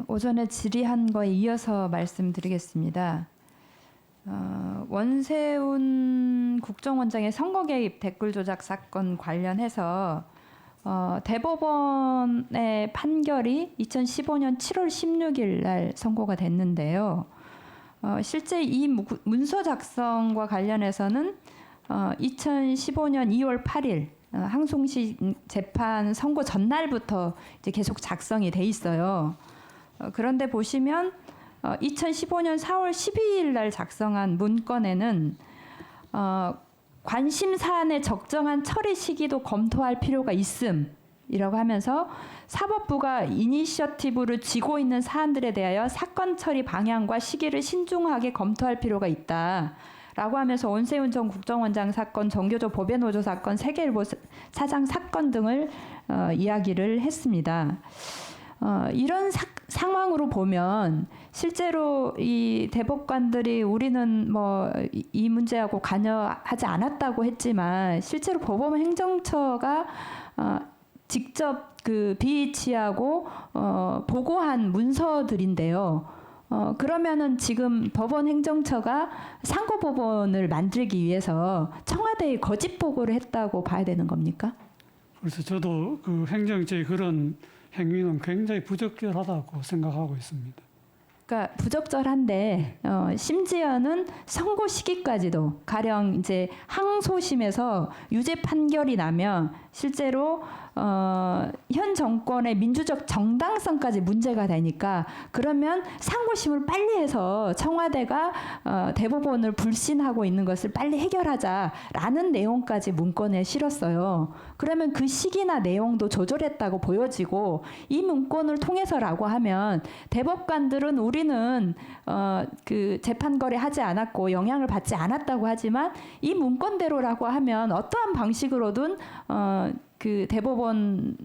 오전에 질의한 거에 이어서 말씀드리겠습니다. 원세훈 국정원장의 선거 개입 댓글 조작 사건 관련해서 대법원의 판결이 2015년 7월 16일 날 선고가 됐는데요. 실제 이 문서 작성과 관련해서는 2015년 2월 8일 항소심 재판 선고 전날부터 이제 계속 작성이 돼 있어요. 그런데 보시면 2015년 4월 12일 날 작성한 문건에는 관심 사안의 적정한 처리 시기도 검토할 필요가 있음이라고 하면서 사법부가 이니셔티브를 쥐고 있는 사안들에 대하여 사건 처리 방향과 시기를 신중하게 검토할 필요가 있다. 라고 하면서 원세훈 전 국정원장 사건, 정교조 법외노조 사건, 세계일보 사장 사건 등을 이야기를 했습니다. 이런 상황으로 보면 실제로 이 대법관들이 우리는 뭐 이 문제하고 관여하지 않았다고 했지만 실제로 법원 행정처가 직접 그 BH하고 보고한 문서들인데요. 그러면은 지금 법원 행정처가 상고법원을 만들기 위해서 청와대에 거짓 보고를 했다고 봐야 되는 겁니까? 그래서 저도 그 행정처의 그런 행위는 굉장히 부적절하다고 생각하고 있습니다. 그러니까 부적절한데 심지어는 선고 시기까지도 가령 이제 항소심에서 유죄 판결이 나면 실제로 현 정권의 민주적 정당성까지 문제가 되니까 그러면 상고심을 빨리 해서 청와대가 대법원을 불신하고 있는 것을 빨리 해결하자라는 내용까지 문건에 실었어요. 그러면 그 시기나 내용도 조절했다고 보여지고 이 문건을 통해서라고 하면 대법관들은 우리는 그 재판 거래하지 않았고 영향을 받지 않았다고 하지만 이 문건대로라고 하면 어떠한 방식으로든 그 대법원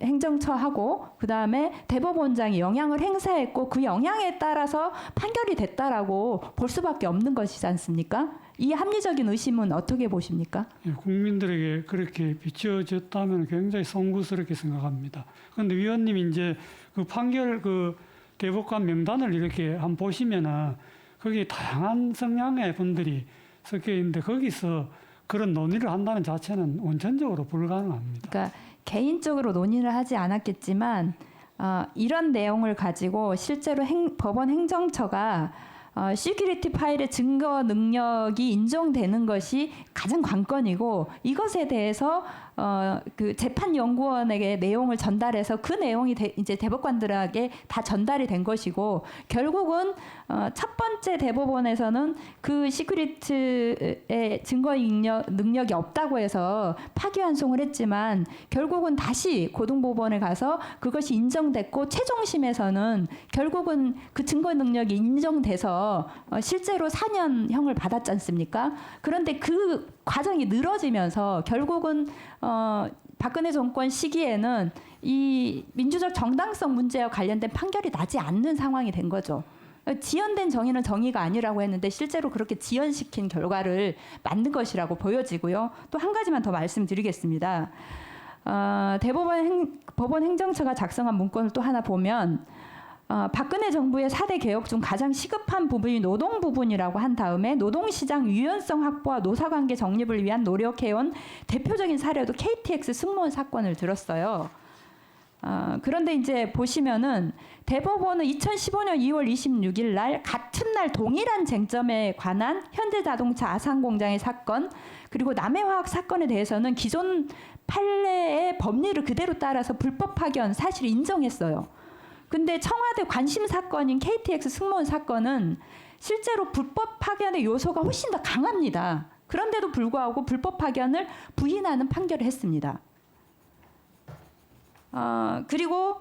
행정처하고 그 다음에 대법원장이 영향을 행사했고 그 영향에 따라서 판결이 됐다라고 볼 수밖에 없는 것이지 않습니까? 이 합리적인 의심은 어떻게 보십니까? 예, 국민들에게 그렇게 비춰졌다면 굉장히 송구스럽게 생각합니다. 그런데 위원님이 이제 그 판결 그 대법관 명단을 이렇게 한번 보시면은 거기에 다양한 성향의 분들이 섞여 있는데 거기서 그런 논의를 한다는 자체는 원천적으로 불가능합니다. 그러니까 개인적으로 논의를 하지 않았겠지만 이런 내용을 가지고 실제로 법원 행정처가 시큐리티 파일의 증거 능력이 인정되는 것이 가장 관건이고 이것에 대해서 그 재판연구원에게 내용을 전달해서 그 내용이 이제 대법관들에게 다 전달이 된 것이고 결국은 첫 번째 대법원에서는 그 시큐리티의 증거 능력이 없다고 해서 파기환송을 했지만 결국은 다시 고등법원에 가서 그것이 인정됐고 최종심에서는 결국은 그 증거 능력이 인정돼서 실제로 4년형을 받았지 않습니까? 그런데 그 과정이 늘어지면서 결국은 박근혜 정권 시기에는 이 민주적 정당성 문제와 관련된 판결이 나지 않는 상황이 된 거죠. 지연된 정의는 정의가 아니라고 했는데 실제로 그렇게 지연시킨 결과를 만든 것이라고 보여지고요. 또 한 가지만 더 말씀드리겠습니다. 법원 행정처가 작성한 문건을 또 하나 보면 박근혜 정부의 4대 개혁 중 가장 시급한 부분이 노동 부분이라고 한 다음에 노동시장 유연성 확보와 노사관계 정립을 위한 노력해온 대표적인 사례도 KTX 승무원 사건을 들었어요. 그런데 이제 보시면은 대법원은 2015년 2월 26일 날 같은 날 동일한 쟁점에 관한 현대자동차 아산공장의 사건 그리고 남해화학 사건에 대해서는 기존 판례의 법리를 그대로 따라서 불법 파견 사실을 인정했어요. 근데 청와대 관심 사건인 KTX 승무원 사건은 실제로 불법 파견의 요소가 훨씬 더 강합니다. 그런데도 불구하고 불법 파견을 부인하는 판결을 했습니다. 그리고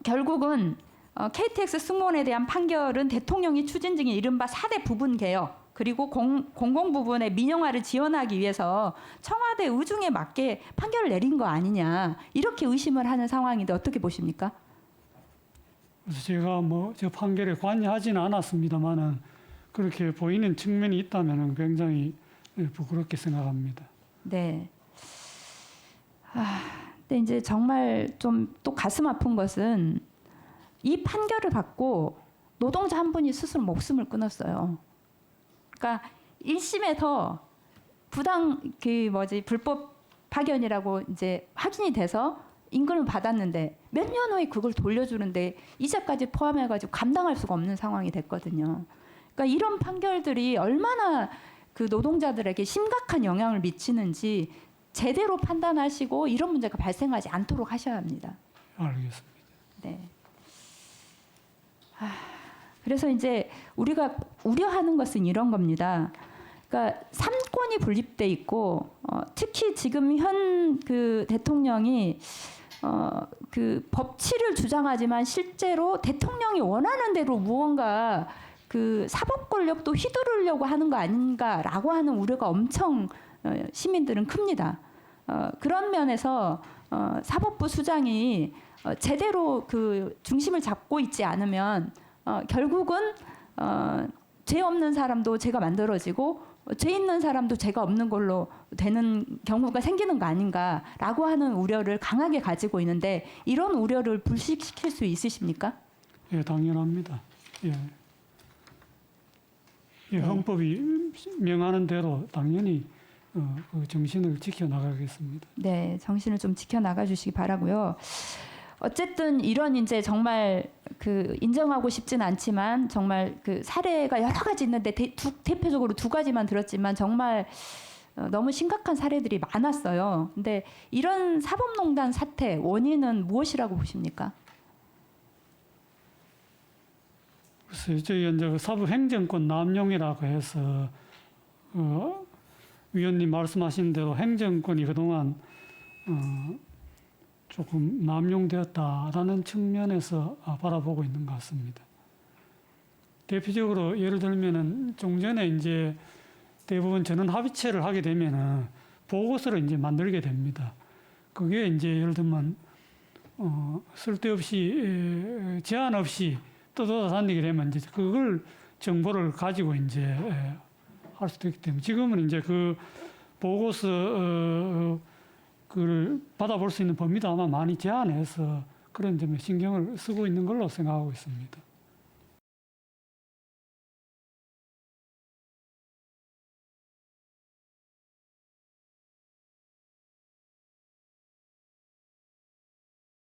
결국은 KTX 승무원에 대한 판결은 대통령이 추진 중인 이른바 4대 부분 개혁 그리고 공공 부분의 민영화를 지원하기 위해서 청와대 의중에 맞게 판결을 내린 거 아니냐 이렇게 의심을 하는 상황인데 어떻게 보십니까? 그래서 제가 뭐 저 판결에 관여하지는 않았습니다만은 그렇게 보이는 측면이 있다면 굉장히 부끄럽게 생각합니다. 네. 근데 이제 정말 좀 또 가슴 아픈 것은 이 판결을 받고 노동자 한 분이 스스로 목숨을 끊었어요. 그러니까 1심에서 불법 파견이라고 이제 확인이 돼서 임금을 받았는데 몇 년 후에 그걸 돌려주는데 이자까지 포함해가지고 감당할 수가 없는 상황이 됐거든요. 그러니까 이런 판결들이 얼마나 그 노동자들에게 심각한 영향을 미치는지 제대로 판단하시고 이런 문제가 발생하지 않도록 하셔야 합니다. 알겠습니다. 네. 그래서 이제 우리가 우려하는 것은 이런 겁니다. 그러니까 삼권이 분립돼 있고 특히 지금 현 그 대통령이 그 법치를 주장하지만 실제로 대통령이 원하는 대로 무언가 그 사법 권력도 휘두르려고 하는 거 아닌가라고 하는 우려가 엄청 시민들은 큽니다. 그런 면에서 사법부 수장이 제대로 그 중심을 잡고 있지 않으면 결국은 죄 없는 사람도 죄가 만들어지고 죄 있는 사람도 죄가 없는 걸로 되는 경우가 생기는 거 아닌가라고 하는 우려를 강하게 가지고 있는데 이런 우려를 불식시킬 수 있으십니까? 예, 당연합니다. 예. 예, 헌법이 명하는 대로 당연히 그 정신을 지켜나가겠습니다. 네, 정신을 좀 지켜나가 주시기 바라고요. 어쨌든 이런 이제 정말 그 인정하고 싶진 않지만 정말 그 사례가 여러 가지 있는데 대표적으로 두 가지만 들었지만 정말 너무 심각한 사례들이 많았어요. 근데 이런 사법농단 사태 원인은 무엇이라고 보십니까? 글쎄요, 저희 이제 사법행정권 남용이라고 해서 위원님 말씀하신 대로 행정권이 그동안 조금 남용되었다라는 측면에서 바라보고 있는 것 같습니다. 대표적으로 예를 들면은 종전에 이제 대부분 전원 합의체를 하게 되면은 보고서를 이제 만들게 됩니다. 그게 이제 예를 들면 쓸데없이 제한 없이 떠돌아다니게 되면 이제 그걸 정보를 가지고 이제 할 수도 있기 때문에 지금은 이제 그 보고서 그를 받아볼 수 있는 범위도 아마 많이 제한해서 그런 점에 신경을 쓰고 있는 걸로 생각하고 있습니다.